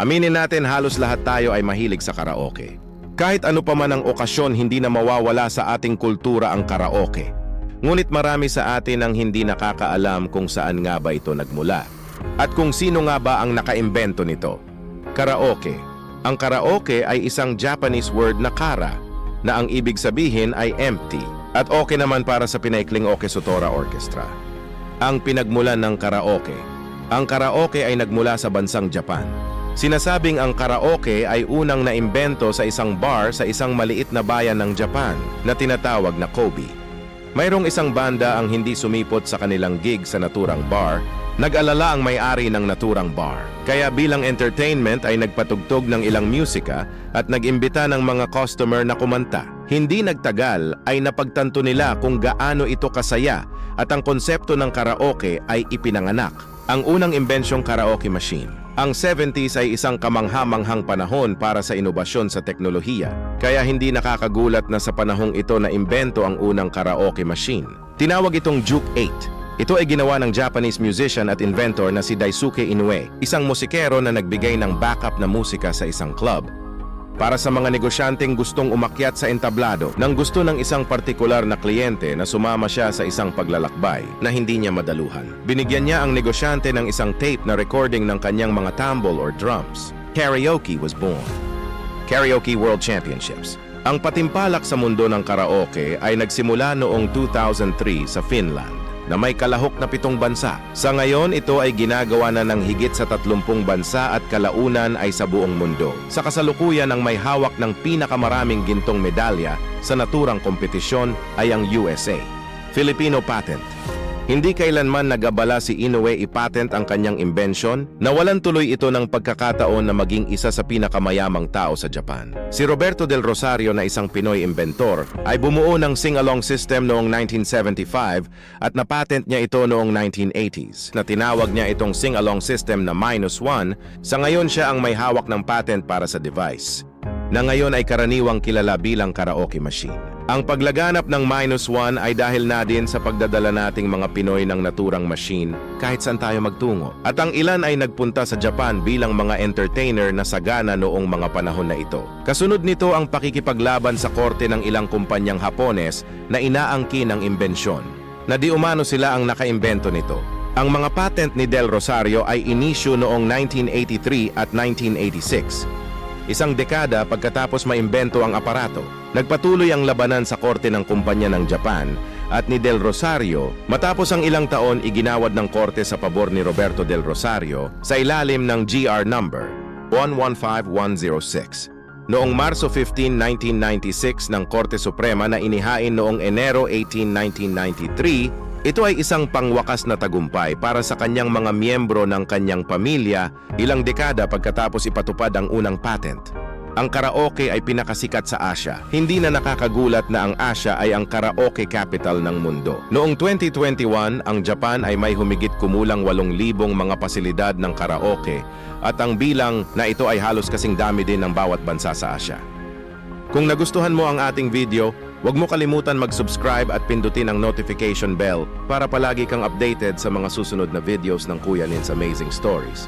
Aminin natin halos lahat tayo ay mahilig sa karaoke. Kahit ano pa man ang okasyon, hindi na mawawala sa ating kultura ang karaoke. Ngunit marami sa atin ang hindi nakakaalam kung saan nga ba ito nagmula. At kung sino nga ba ang nakaimbento nito. Karaoke. Ang karaoke ay isang Japanese word na kara, na ang ibig sabihin ay empty. At okay naman para sa pinaikling Oke Sotora Orchestra. Ang pinagmulan ng karaoke. Ang karaoke ay nagmula sa bansang Japan. Sinasabing ang karaoke ay unang naimbento sa isang bar sa isang maliit na bayan ng Japan na tinatawag na Kobe. Mayroong isang banda ang hindi sumipot sa kanilang gig sa naturang bar. Nag-alala ang may-ari ng naturang bar. Kaya bilang entertainment ay nagpatugtog ng ilang musika at nag-imbita ng mga customer na kumanta. Hindi nagtagal ay napagtanto nila kung gaano ito kasaya at ang konsepto ng karaoke ay ipinanganak. Ang unang imbensyong karaoke machine. Ang 70s ay isang kamangha-manghang panahon para sa inobasyon sa teknolohiya. Kaya hindi nakakagulat na sa panahong ito na imbento ang unang karaoke machine. Tinawag itong Juke 8. Ito ay ginawa ng Japanese musician at inventor na si Daisuke Inoue, isang musikero na nagbigay ng backup na musika sa isang club. Para sa mga negosyanteng gustong umakyat sa entablado nang gusto ng isang partikular na kliyente na sumama siya sa isang paglalakbay na hindi niya madaluhan. Binigyan niya ang negosyante ng isang tape na recording ng kanyang mga tambol or drums. Karaoke was born. Karaoke World Championships. Ang patimpalak sa mundo ng karaoke ay nagsimula noong 2003 sa Finland, na may kalahok na 7 bansa. Sa ngayon, ito ay ginagawa na ng higit sa 30 bansa at kalaunan ay sa buong mundo. Sa kasalukuyan, ang may hawak ng pinakamaraming gintong medalya sa naturang kompetisyon ay ang USA. Filipino patent. Hindi kailanman nag-abala si Inoue ipatent ang kanyang imbensyon, nawalan tuloy ito ng pagkakataon na maging isa sa pinakamayamang tao sa Japan. Si Roberto del Rosario na isang Pinoy inventor ay bumuo ng sing-along system noong 1975 at napatent niya ito noong 1980s na tinawag niya itong sing-along system na -1. Sa ngayon siya ang may hawak ng patent para sa device, na ngayon ay karaniwang kilala bilang karaoke machine. Ang paglaganap ng -1 ay dahil na din sa pagdadala nating mga Pinoy ng naturang machine kahit saan tayo magtungo. At ang ilan ay nagpunta sa Japan bilang mga entertainer na sagana noong mga panahon na ito. Kasunod nito ang pakikipaglaban sa korte ng ilang kumpanyang Hapones na inaangkin ng imbensyon, na di umano sila ang nakaimbento nito. Ang mga patent ni Del Rosario ay inisyu noong 1983 at 1986. Isang dekada pagkatapos maimbento ang aparato. Nagpatuloy ang labanan sa korte ng kumpanya ng Japan at ni Del Rosario. Matapos ang ilang taon, iginawad ng korte sa pabor ni Roberto Del Rosario sa ilalim ng GR number 115106. Noong Marso 15, 1996 ng Korte Suprema na inihain noong Enero 18, 1993, ito ay isang pangwakas na tagumpay para sa kanyang mga miyembro ng kanyang pamilya ilang dekada pagkatapos ipatupad ang unang patent. Ang karaoke ay pinakasikat sa Asia. Hindi na nakakagulat na ang Asia ay ang karaoke capital ng mundo. Noong 2021, ang Japan ay may humigit kumulang 8,000 mga pasilidad ng karaoke at ang bilang na ito ay halos kasing dami din ng bawat bansa sa Asia. Kung nagustuhan mo ang ating video, huwag mo kalimutan mag-subscribe at pindutin ang notification bell para palagi kang updated sa mga susunod na videos ng Kuya Nin's Amazing Stories.